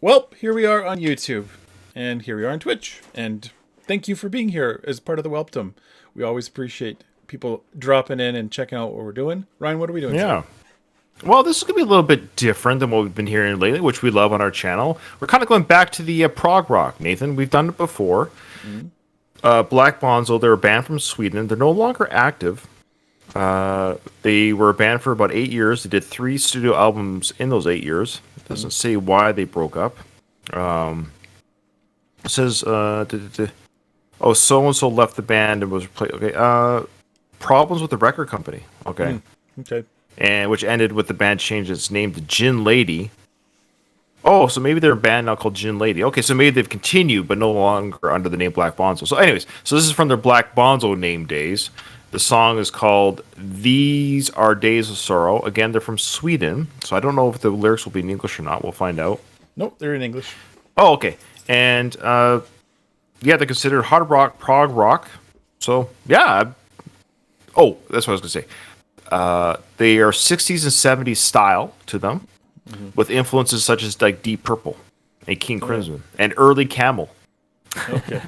Well, here we are on YouTube, and here we are on Twitch, and thank you for being here as part of the Welpdom. We always appreciate people dropping in and checking out what we're doing. Ryan, what are we doing today? Well, this is going to be a little bit different than what we've been hearing lately, which we love on our channel. We're kind of going back to the prog rock, Nathan. We've done it before. Mm-hmm. Black Bonzo, they're a band from Sweden. They're no longer active. They were a band for about 8 years. They did 3 studio albums in those 8 years. It doesn't say why they broke up. It says, so-and-so left the band and was replaced. Okay, problems with the record company. Okay. Okay. And which ended with the band changing its name to Gin Lady. Oh, so maybe they're a band now called Gin Lady. Okay, so maybe they've continued, but no longer under the name Black Bonzo. So anyways, so this is from their Black Bonzo name days. The song is called These Are Days of Sorrow. Again, they're from Sweden, so I don't know if the lyrics will be in English or not. We'll find out. Nope, they're in English. Oh, okay. And, they're considered hard rock, prog rock. So, yeah. Oh, that's what I was going to say. They are 60s and 70s style to them, with influences such as like Deep Purple and King Crimson and early Camel. Okay.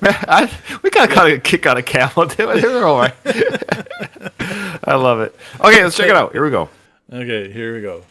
Man, we got a kick out of Camel. They're all right. I love it. Okay, let's check it out. Here we go. Okay, here we go.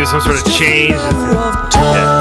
Some sort of change. Yeah.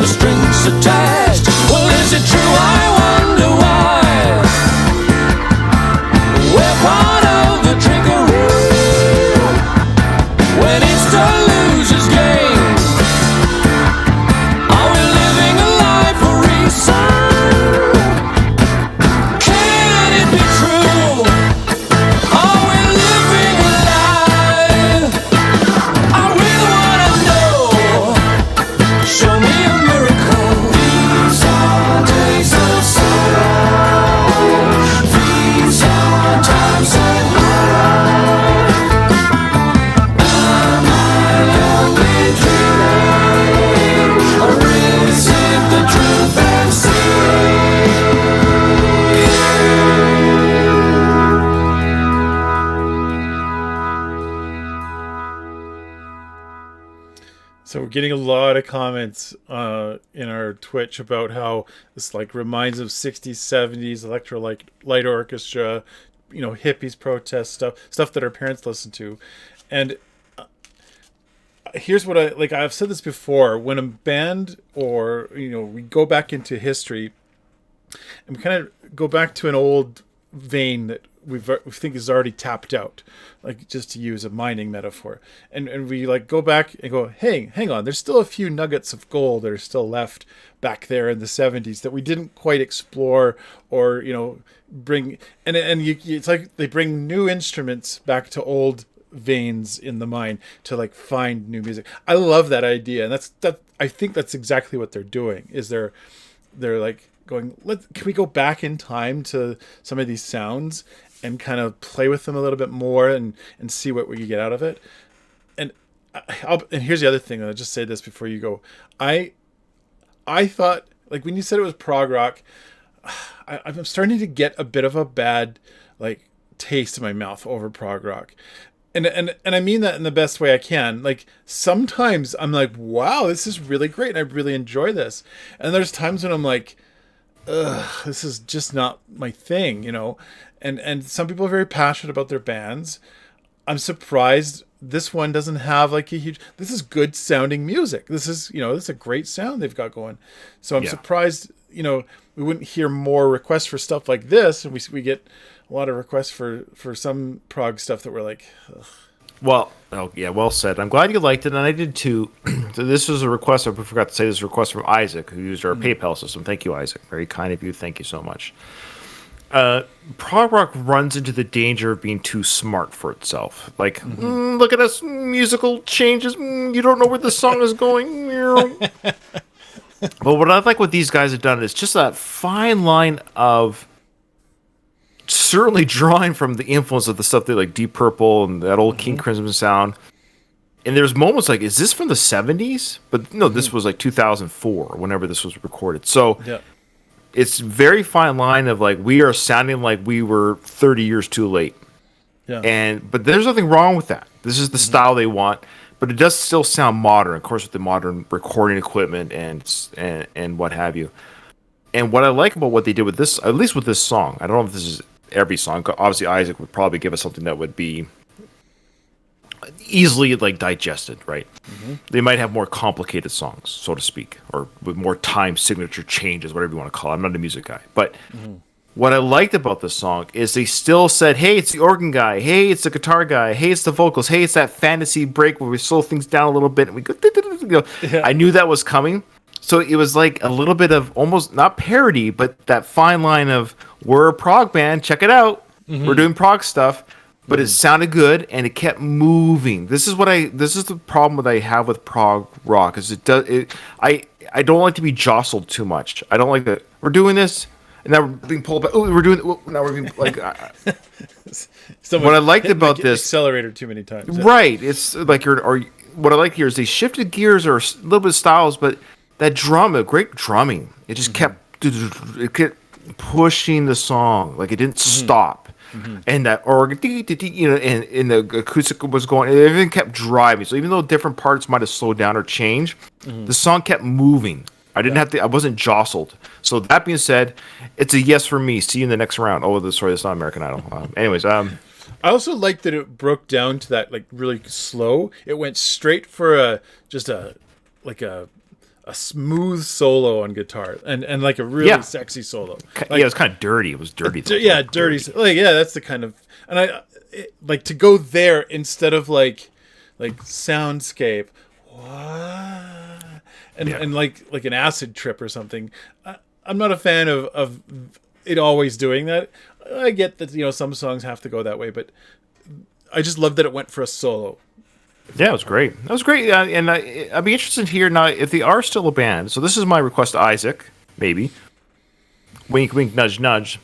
the strings attached. Well, is it true? I wonder why. We're part of the trickery when it's the loser's game. Are we living a life for reason? Can it be true? Are we living a lie? I really wanna know. Show me a miracle. These are days of sorrow. These are times of horror. Am I only dreaming? Or is it the truth I'm seeing? So we're getting a lot of comments in our Twitch about how this like reminds of 60s, 70s electro light orchestra, hippies protest stuff that our parents listened to. And here's what I've said this before, when a band or we go back into history and kind of go back to an old vein that we think is already tapped out, like just to use a mining metaphor, and we like go back and go, hey, hang on, there's still a few nuggets of gold that are still left back there in the 70s that we didn't quite explore or bring, and it's like they bring new instruments back to old veins in the mine to like find new music. I love that idea, and I think that's exactly what they're doing. Is they're like going, can we go back in time to some of these sounds and kind of play with them a little bit more and see what we can get out of it. And and here's the other thing. I'll just say this before you go. I thought, like, when you said it was prog rock, I'm starting to get a bit of a bad like taste in my mouth over prog rock. And I mean that in the best way I can. Like, sometimes I'm like, wow, this is really great and I really enjoy this. And there's times when I'm like, ugh, this is just not my thing, And some people are very passionate about their bands. I'm surprised this one doesn't have like a huge. This is good sounding music. This is this is a great sound they've got going. So I'm surprised we wouldn't hear more requests for stuff like this, and we get a lot of requests for some prog stuff that we're like, ugh. Well, well said. I'm glad you liked it, and I did too. So this was a request. I forgot to say this was a request from Isaac, who used our PayPal system. Thank you, Isaac. Very kind of you. Thank you so much. Prog rock runs into the danger of being too smart for itself. Like, look at us, musical changes. You don't know where the song is going. But what I like what these guys have done is just that fine line of certainly drawing from the influence of the stuff they like Deep Purple and that old King Crimson sound. And there's moments like, is this from the 70s? But no, this was like 2004, whenever this was recorded. So it's very fine line of like, we are sounding like we were 30 years too late. Yeah. But there's nothing wrong with that. This is the style they want, but it does still sound modern, of course, with the modern recording equipment and what have you. And what I like about what they did with this, at least with this song, I don't know if this is every song. Obviously, Isaac would probably give us something that would be easily like digested, right? They might have more complicated songs, so to speak, or with more time signature changes, whatever you want to call it. I'm not a music guy, but what I liked about this song is they still said, hey, it's the organ guy, hey, it's the guitar guy, hey, it's the vocals, hey, it's that fantasy break where we slow things down a little bit and we go, I knew that was coming. So it was like a little bit of almost not parody, but that fine line of, we're a prog band, check it out. We're doing prog stuff, but it sounded good and it kept moving. This is the problem that I have with prog rock, is I don't like to be jostled too much. I don't like that we're doing this and now we're being pulled back. Oh, now we're being like. What I liked about this accelerator too many times. Right. It's like what I like here is they shifted gears or a little bit of styles, but that great drumming. It just kept pushing the song, like it didn't stop. And that organ, and the acoustic was going. Everything kept driving. So even though different parts might have slowed down or changed, the song kept moving. I wasn't jostled. So that being said, it's a yes for me. See you in the next round. Oh, that's not American Idol. Anyways, I also like that it broke down to that like really slow. It went straight for a a smooth solo on guitar and like a really Yeah. sexy solo. Yeah, it was kind of dirty. It was dirty. though. Yeah, dirty. Like, yeah, that's the kind of, and like to go there instead of like soundscape. What? And like an acid trip or something. I'm not a fan of it always doing that. I get that, you know, some songs have to go that way, but I just love that it went for a solo. Yeah, it was great. That was great. And I'd be interested to hear now if they are still a band. So this is my request to Isaac, maybe. Wink, wink, nudge, nudge.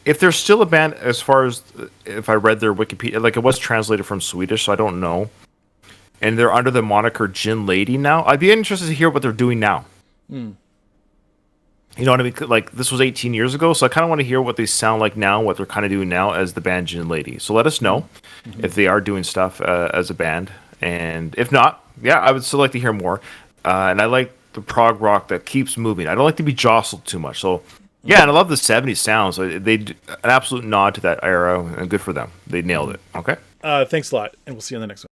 If they're still a band, as far as if I read their Wikipedia, like it was translated from Swedish, so I don't know. And they're under the moniker Gin Lady now. I'd be interested to hear what they're doing now. You know what I mean? Like this was 18 years ago, so I kind of want to hear what they sound like now, what they're kind of doing now as the band Gin Lady. So let us know if they are doing stuff as a band, and if not, yeah, I would still like to hear more. And I like the prog rock that keeps moving. I don't like to be jostled too much. So yeah, and I love the 70s sounds. They an absolute nod to that era, and good for them. They nailed it. Okay. Thanks a lot, and we'll see you on the next one.